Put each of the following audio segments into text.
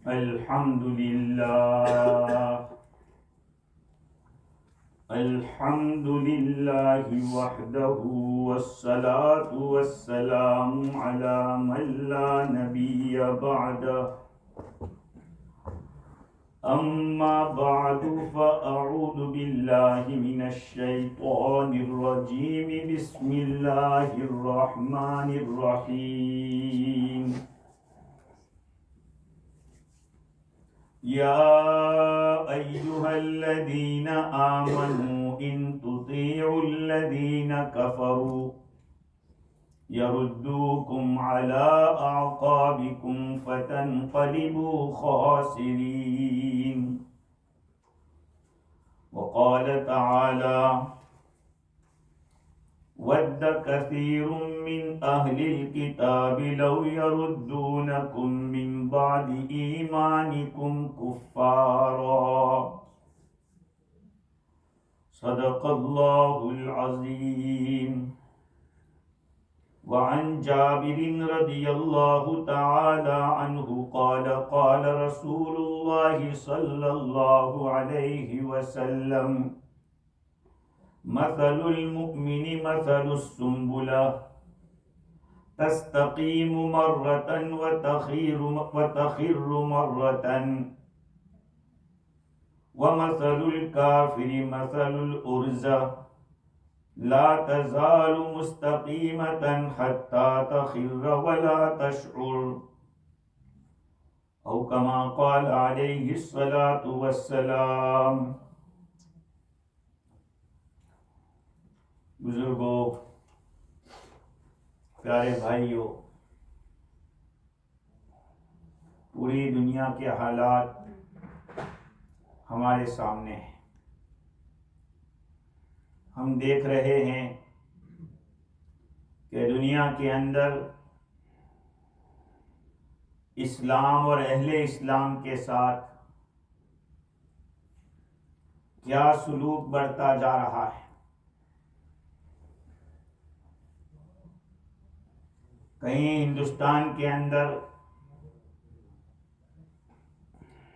अल्हम्दुलिल्लाहि वहदहु वस्सलातु वस्सलामु अला मन ला नबिय्य बअदह अम्मा बअदु फ़अऊज़ु बिल्लाहि मिनश शैतानिर रजीम बिस्मिल्लाहिर रहमानिर रहीम या अय्युहल्लज़ीना आमनू इन तुतीउल्लज़ीना कफ़रू यरुद्दूकुम अला अअक़ाबिकुम फतनक़लिबू ख़ासिरीन। वक़ाल तआला वद्द कसीरुम मिन अहलिल किताबि लौ यरुद्दूनकुम मिन बादि ईमानिकुम कुफ़्फ़ारा। सदक़ल्लाहुल अज़ीम। वअन जाबिरिन रदियल्लाहु तआला अन्हु क़ाल क़ाल रसूलुल्लाहि सल्लल्लाहु अलैहि वसल्लम मसलुल मुमिनि मसलुस सुंबुला तस्तक़ीमु मर्रतन व तख़िर्रु मर्रतन व मसलुल काफ़िरि मसलुल उर्ज़ा ला तज़ालु मुस्तक़ीमतन हत्ता तख़िर्र व ला तशउर औ कमा क़ाल अलैहिस्सलातु वस्सलाम। बुजुर्गों, प्यारे भाइयों, पूरी दुनिया के हालात हमारे सामने हैं। हम देख रहे हैं कि दुनिया के अंदर इस्लाम और अहले इस्लाम के साथ क्या सुलूक बढ़ता जा रहा है। कहीं हिंदुस्तान के अंदर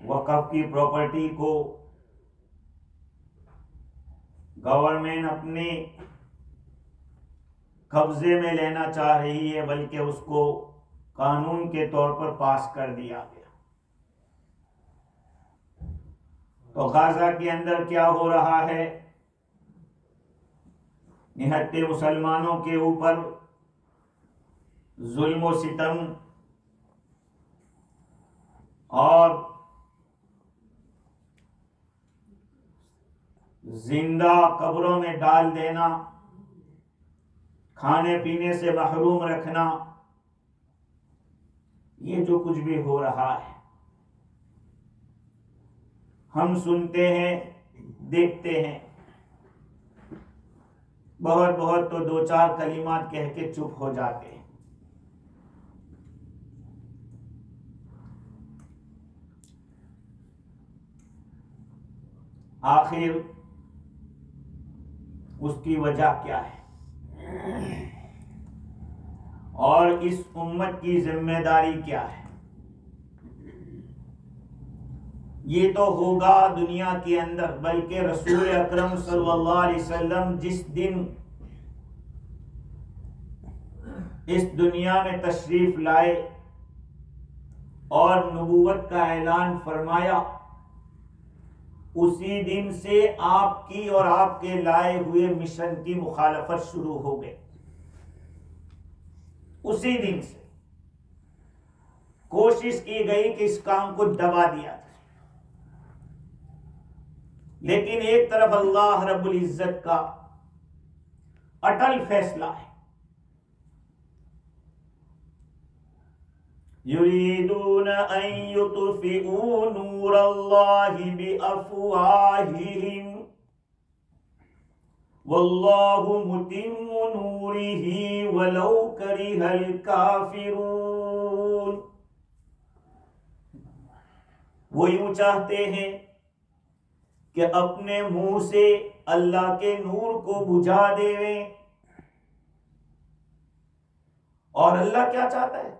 वक़्फ़ की प्रॉपर्टी को गवर्नमेंट अपने कब्जे में लेना चाह रही है, बल्कि उसको कानून के तौर पर पास कर दिया गया। तो गाजा के अंदर क्या हो रहा है, निहत्ते मुसलमानों के ऊपर जुल्म व सितम और जिंदा कब्रों में डाल देना, खाने पीने से महरूम रखना, ये जो कुछ भी हो रहा है हम सुनते हैं, देखते हैं। बहुत बहुत तो दो चार कलिमात कह के चुप हो जाते हैं। आखिर उसकी वजह क्या है और इस उम्मत की जिम्मेदारी क्या है। ये तो होगा दुनिया के अंदर, बल्कि रसूल अकरम सल्लल्लाहु अलैहि वसल्लम जिस दिन इस दुनिया में तशरीफ लाए और नबूवत का ऐलान फरमाया, उसी दिन से आपकी और आपके लाए हुए मिशन की मुखालफत शुरू हो गई। उसी दिन से कोशिश की गई कि इस काम को दबा दिया जाए, लेकिन एक तरफ अल्लाह रब्बुल इज्जत का अटल फैसला है। युरीदून अन युत्फिऊ नूरल्लाहि बिअफ़वाहिहिम वल्लाहु मुतिम्मु नूरिही वलौ करिहल काफिरून। वो यूं चाहते हैं कि अपने मुंह से अल्लाह के नूर को बुझा देवें, और अल्लाह क्या चाहता है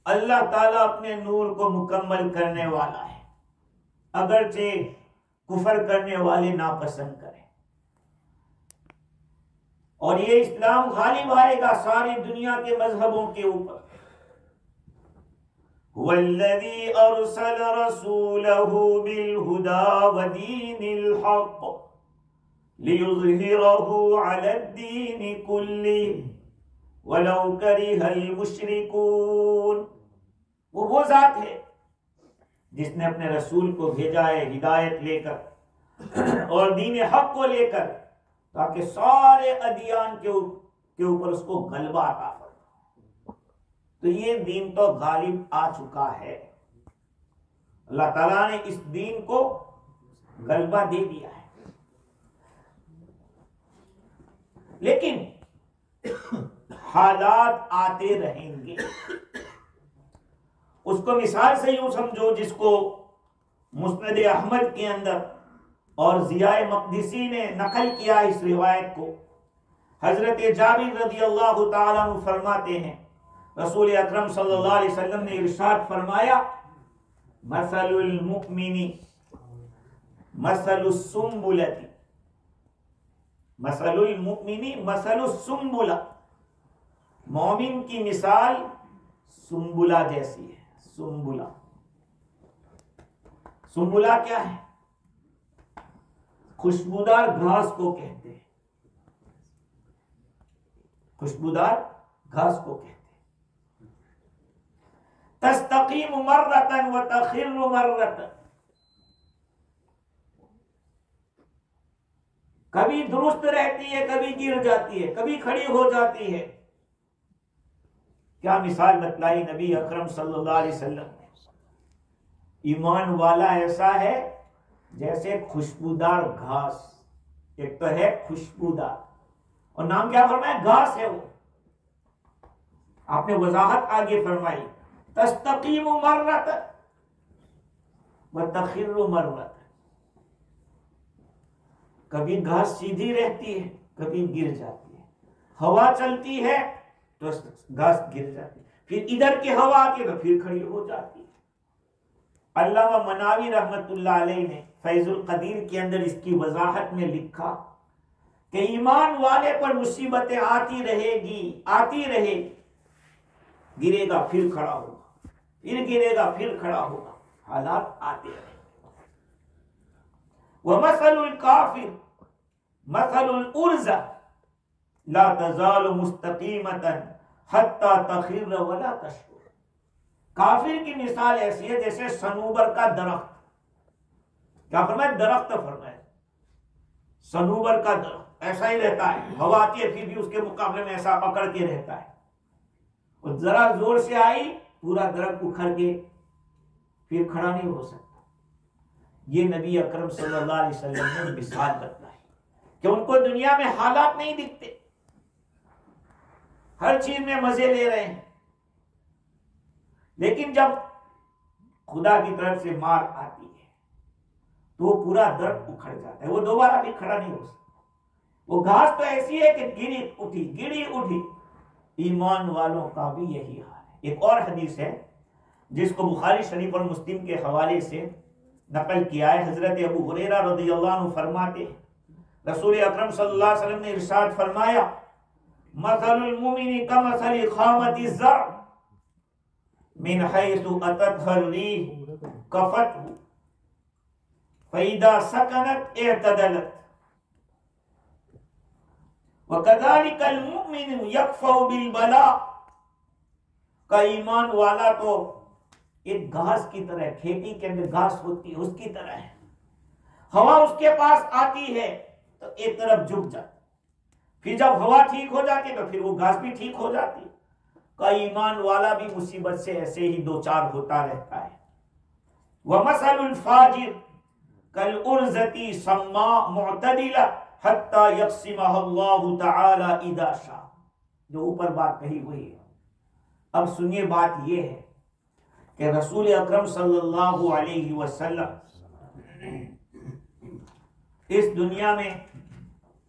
अल्लाह ताला अपने नूर को मुकम्मल करने वाला है, अगरचे कुफर करने वाले नापसंद करें। और ये इस्लाम गालिब आएगा सारी दुनिया के मजहबों के ऊपर। वल्लज़ी अरसल रसूलहु बिलहुदा वदीनिल हक़ लियुज़हिरहु अलद्दीनि कुल्लिहि वलौ करिहल मुशरिकून। वो जात है जिसने अपने रसूल को भेजा है हिदायत लेकर और दीन हक को लेकर, ताकि सारे अदियान के ऊपर उसको गलबा अता फरमाए। तो ये दीन तो गालिब आ चुका है, अल्लाह ताला ने इस दीन को गलबा दे दिया है। लेकिन हालात आते रहेंगे। उसको मिसाल से यूं समझो जिसको मुस्नद अहमद के अंदर और ज़ियाए मक़दिसी ने नकल किया इस रिवायत को। हजरत जाबिर रज़ियल्लाहु ताला अन्हु फरमाते हैं, रसूल अकरम सल्लल्लाहु अलैहि वसल्लम ने इरशाद फरमाया, मसलुल मुमिनी मसलुस सुम्बुलती, मसलुल मुमिनी मसलुस सुम्बुला, मोमिन की मिसाल सुम्बुला जैसी है। सुम्बुला, सुम्बुला क्या है? खुशबूदार घास को कहते हैं, खुशबूदार घास को कहते हैं। तस्तकीम मर्रतन व तखिर्रु मर्रतन, कभी दुरुस्त रहती है, कभी गिर जाती है, कभी खड़ी हो जाती है। क्या मिसाल बतलाई नबी अकरम सल्लल्लाहु अलैहि वसल्लम ने। ईमान वाला ऐसा है जैसे खुशबूदार घास। एक तो है खुशबूदार, और नाम क्या फरमाया? घास है वो। आपने वजाहत आगे फरमाई, तस्तकीमु मर्रतन व तखिर्रु मर्रतन, कभी घास सीधी रहती है, कभी गिर जाती है। हवा चलती है तो घास गिर जाती है, फिर इधर की हवा आती है तो फिर खड़ी हो जाती है। अल्लामा मनावी रहमतुल्लाह अलैह ने फैजुल कदीर के अंदर इसकी वजाहत में लिखा कि ईमान वाले पर मुसीबतें आती रहेगी, गिरेगा फिर खड़ा होगा, फिर गिरेगा फिर खड़ा होगा, हालात आते रहेंगे। वमसलुल काफिर मसलुल उर्जा ला तज़ालु मुस्तकीमतन हत्ता तखिर वला तशकुर। काफिर की मिसाल ऐसी है जैसे सनूबर का दरख्त। क्या फरमाया? दरख्त फरमाया। सनूबर का दरख्त ऐसा ही रहता है, हवा आती है फिर भी उसके मुकाबले में ऐसा पकड़ के रहता है, और जरा जोर से आई पूरा दरख्त उखड़ के फिर खड़ा नहीं हो सकता। ये नबी अकरम सल्लल्लाहु अलैहि वसल्लम ने मिसाल बताई कि उनको दुनिया में हालात नहीं दिखते, हर चीज में मजे ले रहे हैं, लेकिन जब खुदा की तरफ से मार आती है तो वो पूरा दर्द उखड़ जाता है, वो दोबारा भी खड़ा नहीं हो सकता। वो घास तो ऐसी है कि गिरी उठी। ईमान वालों का भी यही हाल है। एक और हदीस है जिसको बुखारी शरीफ और मुस्लिम के हवाले से नकल किया है। हजरत अबू हुरैरा रज़ियल्लाहु अन्हु फरमाते हैं, रसूल अकरम सल्लल्लाहु अलैहि वसल्लम ने इरशाद फरमाया, मसलुल मुमिनी कमसली खामति ज़र मिन हैसु अततहर रीह कफतहु फइदा सकनत एतदलत वकज़ालिकल मुमिनु यकफ़उ बिल बला। का ईमान वाला तो एक घास की तरह, खेती के अंदर घास होती है उसकी तरह है। हवा उसके पास आती है तो एक तरफ झुक जाती, फिर जब हवा ठीक हो जाती है तो फिर वो घास भी ठीक हो जाती है। का ईमान वाला भी मुसीबत से ऐसे ही दो चार होता रहता है। वमसलुल फाजिर कल उर्जती सम्मा मुअतदिला हत्ता यक़सिमहा अल्लाहु तआला इदा शा। जो ऊपर बात कही हुई है। अब सुनिए, बात यह है कि रसूल अकरम सल्लल्लाहु अलैहि वसल्लम इस दुनिया में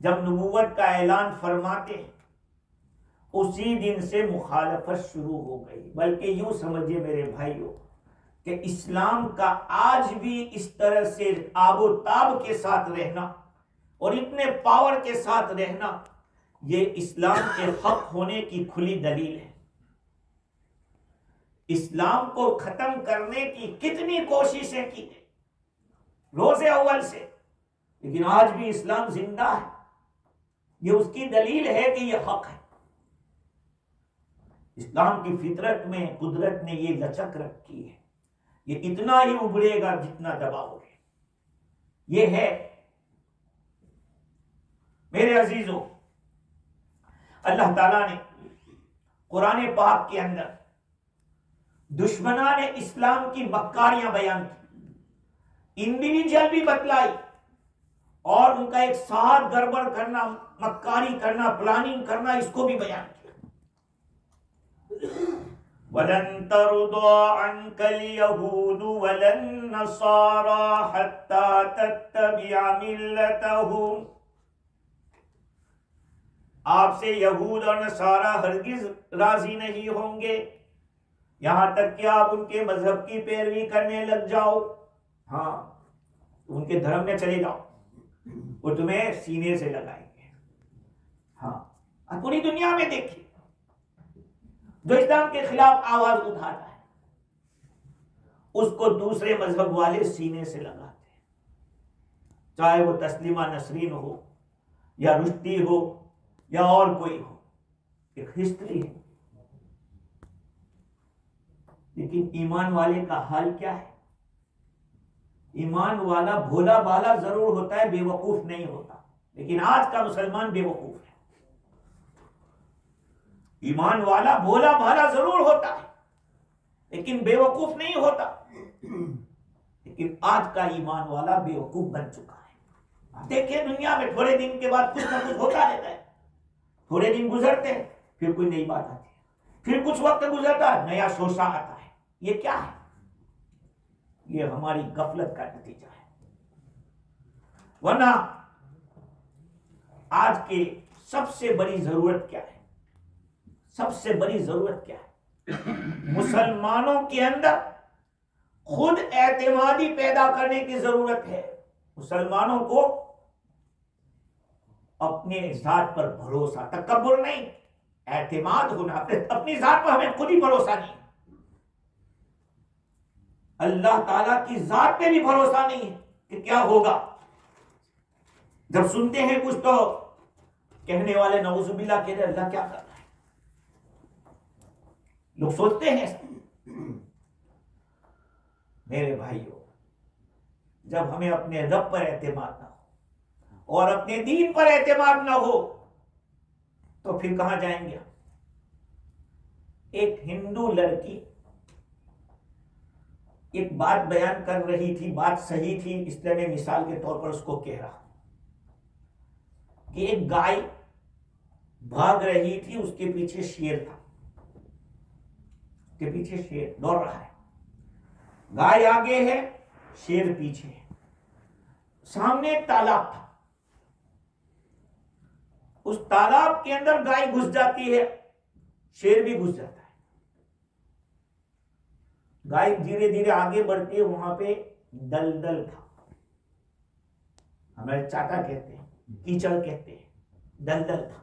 जब नबूवत का ऐलान फरमाते हैं उसी दिन से मुखालफत शुरू हो गई। बल्कि यूं समझिए मेरे भाइयों कि इस्लाम का आज भी इस तरह से आबोताब के साथ रहना और इतने पावर के साथ रहना, ये इस्लाम के हक होने की खुली दलील है। इस्लाम को खत्म करने की कितनी कोशिशें की गई रोजे अव्वल से, लेकिन आज भी इस्लाम जिंदा है। ये उसकी दलील है कि ये हक है। इस्लाम की फितरत में कुदरत ने ये लचक रखी है, ये इतना ही उभरेगा जितना दबाओगे। ये है मेरे अजीजों, अल्लाह ताला ने कुरान पाक के अंदर दुश्मना ने इस्लाम की मक्कारियां बयान की, इंडिविजुअल भी बतलाई और उनका एक साथ गड़बड़ करना, मक्कारी करना, प्लानिंग करना, इसको भी बयान किया। वलन तरुदा अन्कल यहूदु वलन नसारा हत्ता तत्तबिअ मिल्लतहुम। आपसे यहूद और नसारा हरगिज राजी नहीं होंगे, यहां तक कि आप उनके मजहब की पैरवी करने लग जाओ। हाँ, उनके धर्म में चले जाओ, वो तुम्हें सीने से लगाएंगे। हाँ, पूरी दुनिया में देखिए, जो इस्लाम के खिलाफ आवाज उठाता है उसको दूसरे मजहब वाले सीने से लगाते हैं, चाहे वो तस्लीमा नसरीन हो या रुश्ती हो या और कोई हो। एक हिस्ट्री है। लेकिन ईमान वाले का हाल क्या है? ईमान वाला भोला भाला जरूर होता है, बेवकूफ नहीं होता। लेकिन आज का मुसलमान बेवकूफ है। ईमान वाला भोला भाला जरूर होता है लेकिन बेवकूफ नहीं होता। लेकिन आज का ईमान वाला बेवकूफ बन चुका है। देखिए दुनिया में थोड़े दिन के बाद कुछ ना कुछ होता रहता है, थोड़े दिन गुजरते हैं फिर कोई नई बात आती है, फिर कुछ वक्त गुजरता है नया शोषा आता है। ये क्या है? ये हमारी गफलत का नतीजा है। वरना आज के सबसे बड़ी जरूरत क्या है? सबसे बड़ी जरूरत क्या है? मुसलमानों के अंदर खुद एतमादी पैदा करने की जरूरत है। मुसलमानों को अपने जात पर भरोसा, तकब्बुर नहीं, एतमाद होना। अपनी जात पर हमें खुद ही भरोसा नहीं, अल्लाह ताला की जात पे भी भरोसा नहीं है कि क्या होगा। जब सुनते हैं कुछ तो कहने वाले नऊजुबिल्लाह कह रहे अल्लाह क्या कर रहा है। लोग सोचते हैं मेरे भाइयों, जब हमें अपने रब पर एतमाद ना हो और अपने दीन पर एतमाद ना हो तो फिर कहां जाएंगे? एक हिंदू लड़की एक बात बयान कर रही थी, बात सही थी, इसलिए मैं मिसाल के तौर पर उसको कह रहा कि एक गाय भाग रही थी, उसके पीछे शेर था, उसके पीछे शेर दौड़ रहा है। गाय आगे है, शेर पीछे है। सामने एक तालाब था, उस तालाब के अंदर गाय घुस जाती है, शेर भी घुस जाता है। गाय धीरे धीरे आगे बढ़ती है, वहां पे दलदल था, हमारे चाटा कहते हैं, कीचड़ कहते हैं, दलदल था।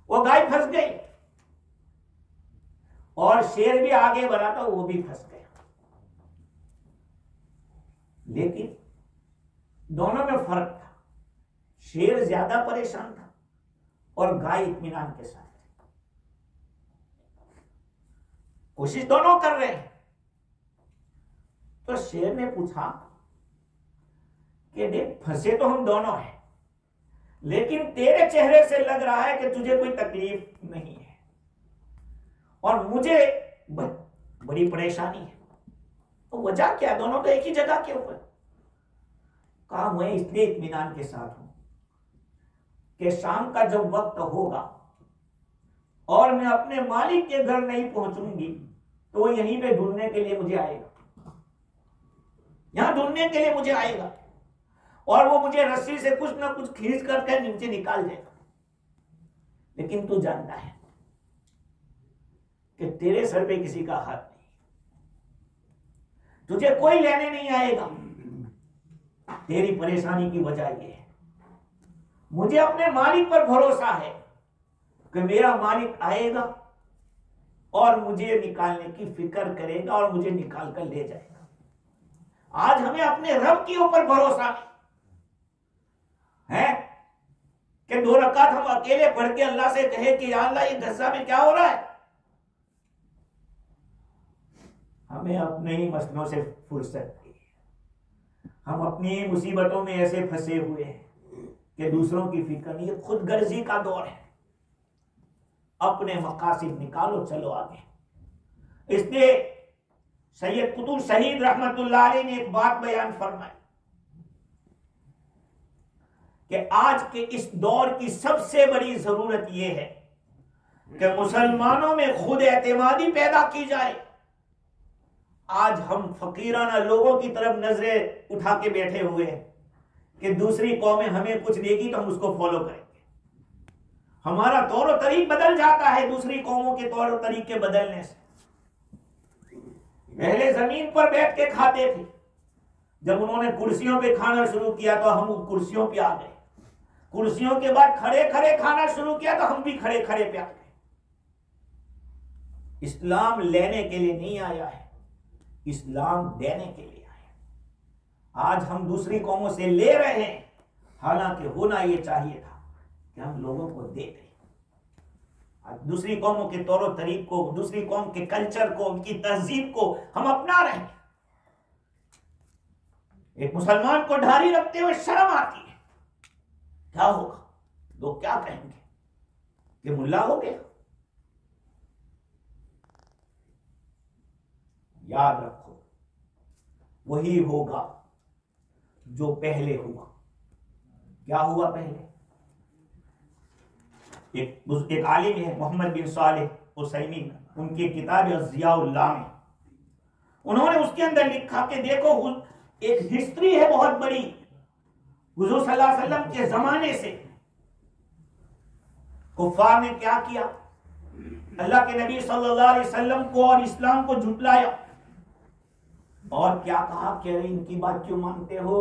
वो गाय फंस गई और शेर भी आगे बढ़ा था, वो भी फंस गया। लेकिन दोनों में फर्क था, शेर ज्यादा परेशान था और गाय इत्मीनान के साथ। कोशिश दोनों कर रहे हैं। तो शेर ने पूछा कि देख, फंसे तो हम दोनों हैं, लेकिन तेरे चेहरे से लग रहा है कि तुझे कोई तकलीफ नहीं है और मुझे बड़ी परेशानी है। तो वजह क्या? दोनों तो एक ही जगह के ऊपर। कहा मैं इसलिए इत्मीनान के साथ हूं कि शाम का जब वक्त होगा और मैं अपने मालिक के घर नहीं पहुंचूंगी तो वो यहीं पे ढूंढने के लिए मुझे आएगा, यहां ढूंढने के लिए मुझे आएगा और वो मुझे रस्सी से कुछ ना कुछ खींच करके नीचे निकाल जाएगा। लेकिन तू जानता है कि तेरे सर पे किसी का हाथ नहीं, तुझे कोई लेने नहीं आएगा। तेरी परेशानी की वजह यह है, मुझे अपने मालिक पर भरोसा है कि मेरा मालिक आएगा और मुझे निकालने की फिक्र करेगा और मुझे निकाल कर ले जाएगा। आज हमें अपने रब के ऊपर भरोसा है कि 2 रकात हम अकेले पढ़ के अल्लाह से कहे कि या अल्लाह ये गजा में क्या हो रहा है। हमें अपने ही मसलों से फुर्सत नहीं है, हम अपनी मुसीबतों में ऐसे फंसे हुए हैं कि दूसरों की फिक्र नहीं है। खुद गर्जी का दौर है, अपने मकासिद निकालो, चलो आगे। इसलिए सैयद कुतुब शहीद रहमतुल्लाह अलैह ने एक बात बयान फरमाई कि आज के इस दौर की सबसे बड़ी जरूरत यह है कि मुसलमानों में खुद एतमादी पैदा की जाए। आज हम फकीराना लोगों की तरफ नजरें उठा के बैठे हुए हैं कि दूसरी कौमें हमें कुछ देगी तो हम उसको फॉलो करेंगे। हमारा तौर तरीक बदल जाता है दूसरी कौमों के तौर तरीके बदलने से। पहले जमीन पर बैठ के खाते थे, जब उन्होंने कुर्सियों पे खाना शुरू किया तो हम कुर्सियों पे आ गए। कुर्सियों के बाद खड़े खड़े खाना शुरू किया तो हम भी खड़े खड़े पे आ गए। इस्लाम लेने के लिए नहीं आया है, इस्लाम देने के लिए आया। आज हम दूसरी कौमों से ले रहे हैं, हालांकि होना यह चाहिए था कि हम लोगों को दे दें। आज दूसरी कौमों के तौर तरीक को, दूसरी कौम के कल्चर को, उनकी तहजीब को हम अपना रहे हैं। एक मुसलमान को ढारी रखते हुए शर्म आती है, क्या होगा, लोग क्या कहेंगे कि मुल्ला हो गया। याद रखो, वही होगा जो पहले हुआ। क्या हुआ पहले? एक आलिम है मोहम्मद बिन सालेह उसैमीन, उनकी किताब ज़ियाउल्लाह में उन्होंने उसके अंदर लिखा कि देखो एक हिस्ट्री है बहुत बड़ी। हुजूर सल्लल्लाहु अलैहि वसल्लम के जमाने से कुफार ने क्या किया, अल्लाह के नबी सल्लल्लाहु अलैहि वसल्लम को और इस्लाम को झुटलाया और क्या कहा कि अरे इनकी बात क्यों मानते हो,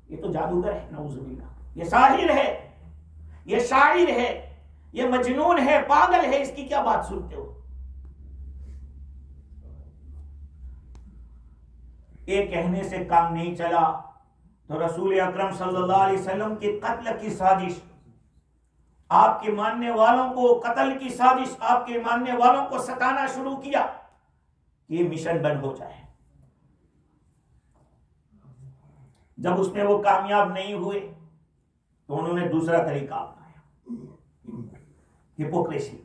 ये तो जादूगर है, नऊजुबिल्लाह, ये साहिर है, ये शायर है, ये मजनून है, पागल है, इसकी क्या बात सुनते हो। ये कहने से काम नहीं चला तो रसूल अकरम सल्लल्लाहु अलैहि वसल्लम के कत्ल की साजिश, आपके मानने वालों को कत्ल की साजिश, आपके मानने वालों को सताना शुरू किया कि मिशन बंद हो जाए। जब उसमें वो कामयाब नहीं हुए तो उन्होंने दूसरा तरीका अपनाया, हिपोक्रेसी,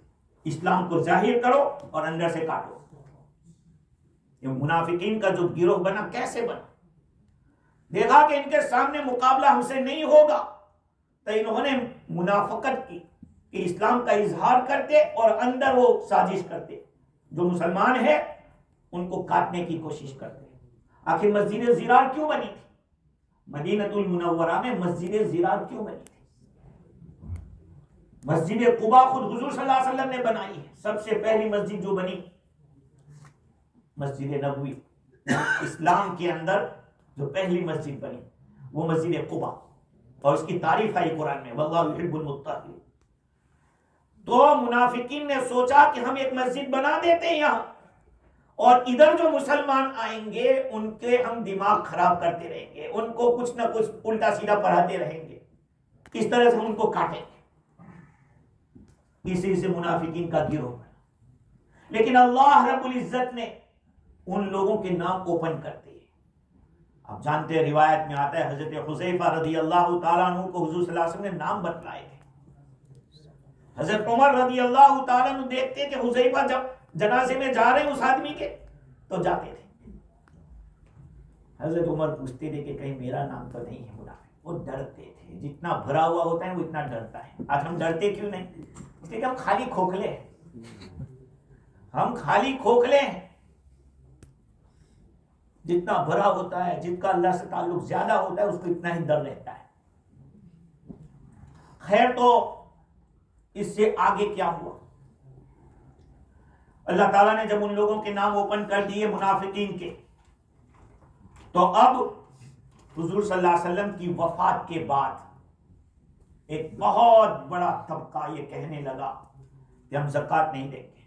इस्लाम को जाहिर करो और अंदर से काटो। ये मुनाफिकीन का जो गिरोह बना, कैसे बना, देखा कि इनके सामने मुकाबला हमसे नहीं होगा तो इन्होंने मुनाफकत की कि इस्लाम का इजहार करते और अंदर वो साजिश करते, जो मुसलमान है उनको काटने की कोशिश करते। आखिर मस्जिद ज़िरार क्यों बनी थी? मदीनतुल मुनव्वरा में मस्जिद ज़िरार क्यों बनी थी? मस्जिद कुबा खुद हुजूर सल्लल्लाहु अलैहि वसल्लम ने बनाई है। सबसे पहली मस्जिद जो बनी मस्जिद नबवी, इस्लाम के अंदर जो पहली मस्जिद बनी वो मस्जिद कुबा, और उसकी तारीफ है कुरान में, वल्लाहु युहिब्बुल मुत्तक़ीन। तो मुनाफिकीन ने सोचा कि हम एक मस्जिद बना देते हैं यहां, और इधर जो मुसलमान आएंगे उनके हम दिमाग खराब करते रहेंगे, उनको कुछ ना कुछ उल्टा सीधा पढ़ाते रहेंगे, इस तरह से हम उनको काटेंगे। इसी से मुनाफिकीन का गिरोह बना। लेकिन अल्लाह रब्बुल इज्जत ने उन लोगों के नाम ओपन कर दिए। आप जानते हैं, रिवायत में आता है हजरत हुज़ैफा रज़ियल्लाहु ताला अन्हु को हुजूर सल्लल्लाहु अलैहि वसल्लम ने नाम बतलाए थे। हजरत उमर रज़ियल्लाहु ताला अन्हु देखते कि हुज़ैफा जब जनाजे में जा रहे उस आदमी के तो जाते थे। हजरत उमर पूछते थे कि कहीं मेरा नाम तो नहीं है मुनाफिक। वो डरते थे, जितना भरा हुआ होता है वो इतना डरता है। आज हम डरते क्यों नहीं? इसलिए कि हम खाली खोखले हैं, हम खाली खोखले हैं। जितना भरा होता है, जिसका अल्लाह से ताल्लुक ज्यादा होता है, उसको इतना ही डर रहता है। खैर, तो इससे आगे क्या हुआ? अल्लाह ताला ने जब उन लोगों के नाम ओपन कर दिए मुनाफिकीन के, तो अब हुजूर सल्लल्लाहु अलैहि वसल्लम की वफात के बाद एक बहुत बड़ा तबका ये कहने लगा कि हम ज़कात नहीं देंगे,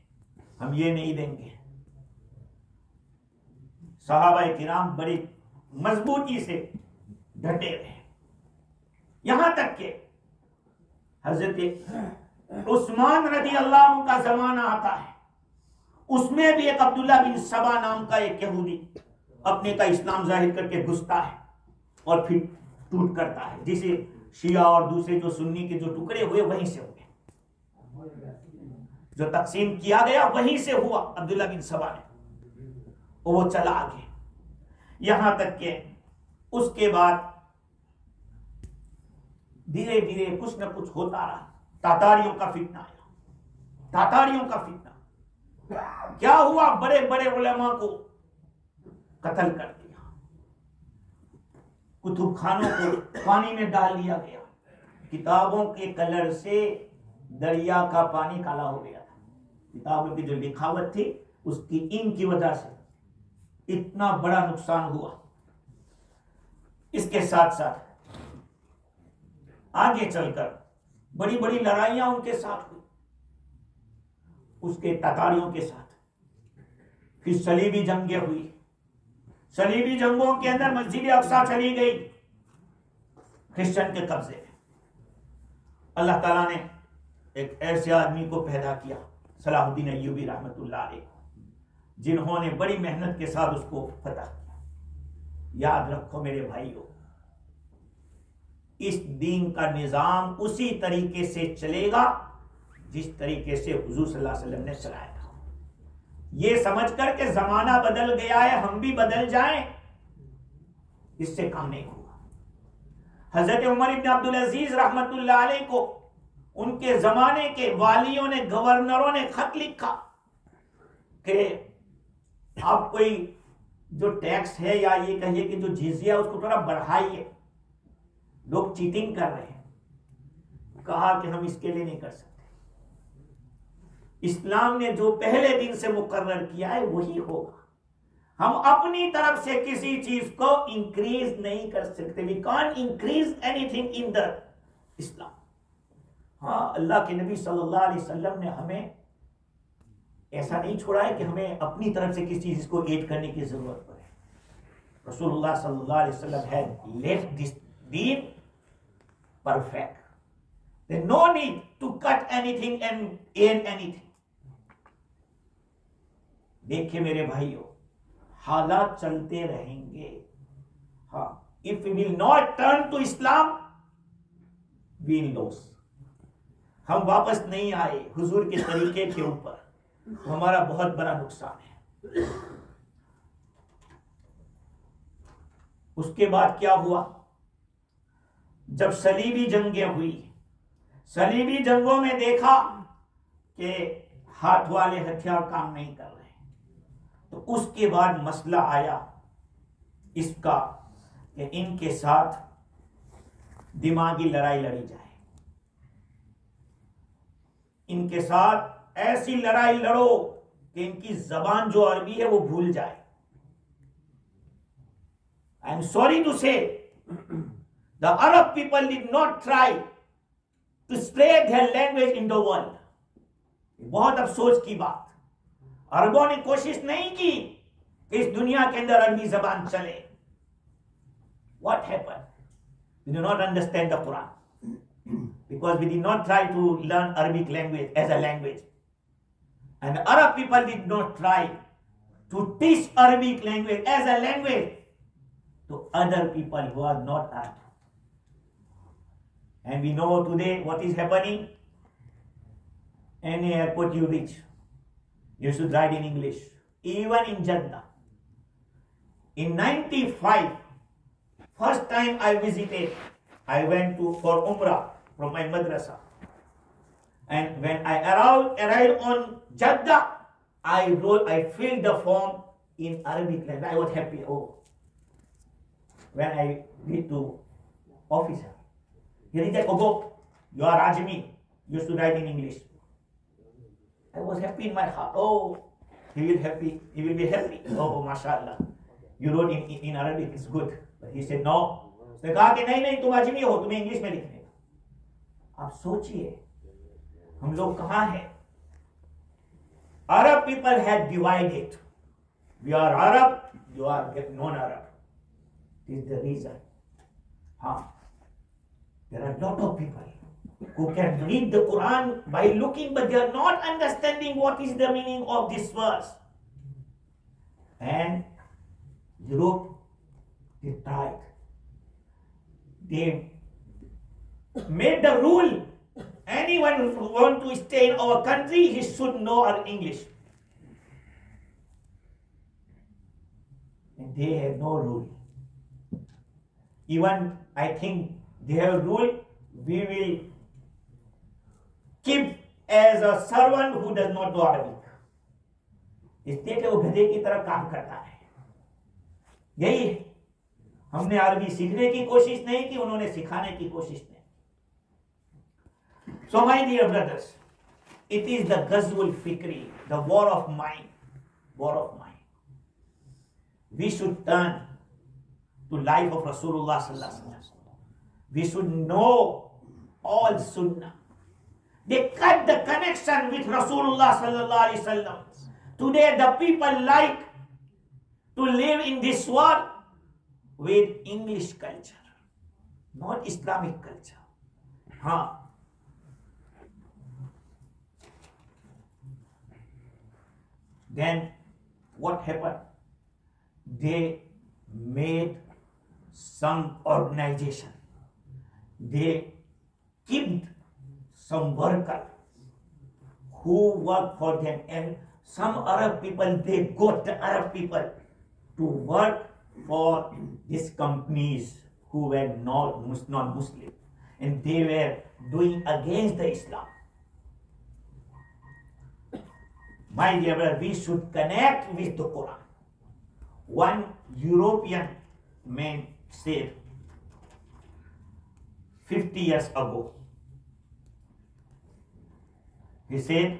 हम ये नहीं देंगे। सहाबाए किराम बड़ी मजबूती से डटे रहे, यहां तक के हजरत उस्मान रज़ी अल्लाह अन्हु का जमाना आता है, उसमें भी एक अब्दुल्ला बिन सबा नाम का एक यहूदी अपने का इस्लाम जाहिर करके घुसता है और फिर टूट करता है, जिसे शिया और दूसरे जो सुन्नी के जो टुकड़े हुए वहीं से हुए, जो तकसीम किया गया वहीं से हुआ। अब्दुल्ला बिन सबा ने वो चला आगे, यहां तक के उसके बाद धीरे धीरे कुछ न कुछ होता रहा। तातारियों का फितना आया, तातारियों का फितना क्या हुआ, बड़े बड़े उलेमा को कत्ल कर दिया, कुतुब खानों को पानी में डाल दिया गया, किताबों के कलर से दरिया का पानी काला हो गया था, किताबों की जो लिखावट थी उसकी इंक की वजह से इतना बड़ा नुकसान हुआ। इसके साथ साथ आगे चलकर बड़ी बड़ी लड़ाइयां उनके साथ हुई, उसके तातारियों के साथ। फिर सलीबी जंगें हुई, सलीबी जंगों के अंदर मस्जिद अक्सा चली गई क्रिश्चियन के कब्जे में। अल्लाह ताला ने एक ऐसे आदमी को पैदा किया, सलाहुद्दीन अय्यूबी रहमतुल्लाह अलैह, जिन्होंने बड़ी मेहनत के साथ उसको फतह किया। याद रखो मेरे भाइयों, इस दीन का निजाम उसी तरीके से चलेगा जिस तरीके से हुजूर सल्लल्लाहु अलैहि वसल्लम ने चलाया था। ये समझ कर के जमाना बदल गया है हम भी बदल जाएं, इससे काम नहीं होगा। हजरत उमर इब्न अब्दुल अजीज रहमतुल्लाह अलैह को उनके जमाने के वालियों ने, गवर्नरों ने खत लिखा कि आप कोई जो टैक्स है या ये कहिए कि जो जिजिया उसको थोड़ा बढ़ाइए, लोग चीटिंग कर रहे हैं। कहा कि हम इसके लिए नहीं कर सकते, इस्लाम ने जो पहले दिन से मुकर्रर किया है वही होगा, हम अपनी तरफ से किसी चीज को इंक्रीज नहीं कर सकते। We can't increase anything in the Islam. हाँ, अल्लाह के नबी सल्लल्लाहु अलैहि वसल्लम ने हमें ऐसा नहीं छोड़ा है कि हमें अपनी तरफ से किसी चीज को ऐड करने की जरूरत पड़े। रसूलुल्लाह सल्लल्लाहु अलैहि वसल्लम had left this deen perfect. There's no need to cut anything and add anything. देखिए मेरे भाइयों, हालात चलते रहेंगे। हाँ, if we will not turn to Islam, we will lose. हम वापस नहीं आए हुजूर के तरीके के ऊपर, हमारा बहुत बड़ा नुकसान है। उसके बाद क्या हुआ? जब सलीबी जंगें हुई, सलीबी जंगों में देखा कि हाथ वाले हथियार काम नहीं कर रहे, तो उसके बाद मसला आया इसका कि इनके साथ दिमागी लड़ाई लड़ी जाए, इनके साथ ऐसी लड़ाई लड़ो कि इनकी जबान जो अरबी है वो भूल जाए। आई एम सॉरी टू से the Arab people did not try to spread their language in the world. बहुत अफसोस की बात, अरबों ने कोशिश नहीं की कि इस दुनिया के अंदर अरबी जबान चले। What happened? We do not understand the Quran because we did not try to learn Arabic language as a language, and the Arab people did not try to teach Arabic language as a language to other people who are not Arab. And we know today what is happening. Any airport you reach, you should write in English. Even in Jeddah. In 95, first time I visited, I went for Umrah from my madrasa. And when I arrived on Jeddah, I filled the form in Arabic language. I was happy. Oh, when I read to officer, he said, "Oh, go, you are Ajami. used to write in English. I was happy in my heart. Oh, he will happy. He will be happy. Oh, mashallah. You wrote in Arabic. It's good. But he said no. उसने कहा कि नहीं नहीं, तुम अजमी हो, तुम्हें English में लिखने का। आप सोचिए हम लोग कहाँ हैं? Arab people had divided. We are Arab, you are non-Arab. This is the reason. There are a lot of people who can read the Quran by looking, but they are not understanding what is the meaning of this verse. And Europe, they tried. They made the rule. Anyone who wants to stay in our country, he should know our English. And they have no rule. Even I think they have a rule, we will keep as a servant who does not know Arabic. इसलिए कि वो गधे की तरह काम करता है। यही है। हमने अरबी सीखने की कोशिश नहीं की, उन्होंने सिखाने की कोशिश नहीं। So my dear brothers, it is the Ghazwul Fikri, the war of mind. War of mind. We should turn to life of Rasulullah sallallahu alaihi wasallam. We should know all Sunnah. They cut the connection with Rasulullah sallallahu alaihi wasallam. Today the people like to live in this world with English culture, not Islamic culture. Then what happened? They made some organization. They kept some worker who work for them, and some Arab people, they got the Arab people to work for these companies who were non-Muslim, and they were doing against the Islam. My dear brother, we should connect with the Quran. One European man said 50 years ago, he said,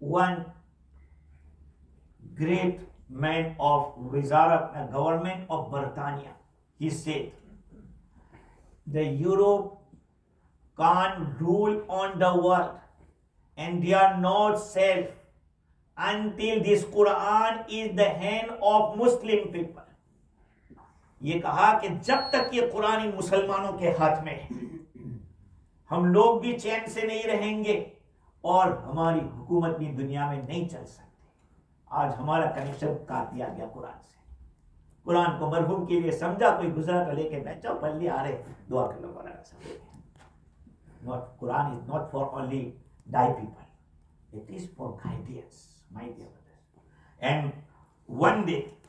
One great man of Wizara, government of Britannia, he said, the Europe can't rule on the world and they are not safe until this Quran is the hand of Muslim people. ये कहा कि जब तक ये कुरान इन मुसलमानों के हाथ में है, हम लोग भी चैन से नहीं रहेंगे और हमारी हुकूमत भी दुनिया में नहीं चल सकती। आज हमारा कनेक्शन काट दिया गया कुरान से। कुरान को मरहूम के लिए समझा, कोई गुजरा तो लेके बैठ जाओ, पढ़ लिया, अरे दुआ कर लो, Not Quran is not for only die people. It is for guidance, my dear brothers. And one day,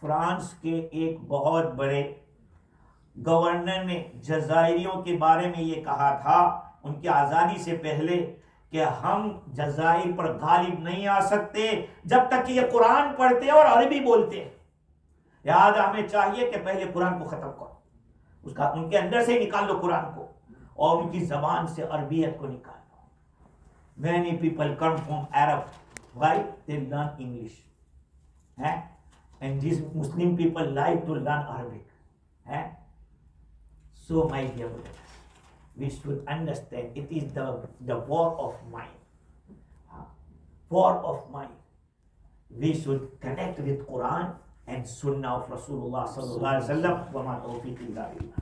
France के एक बहुत बड़े गवर्नर ने जजायरियों के बारे में ये कहा था उनकी आज़ादी से पहले कि हम जजायर पर गालिब नहीं आ सकते जब तक कि ये कुरान पढ़ते और अरबी बोलते हैं। याद हमें चाहिए कि पहले कुरान को खत्म करो, उसका उनके अंदर से निकाल लो कुरान को और उनकी जबान से अरबियत को निकाल लो। Many people come from Arab, why? They learn English, and these Muslim people like to learn Arabic. So my dear brothers, we should understand it is the war of mind. War of mind. We should connect with Quran and Sunnah of Rasulullah sallallahu alaihi wasallam. Wa ma tawfiq illa billah.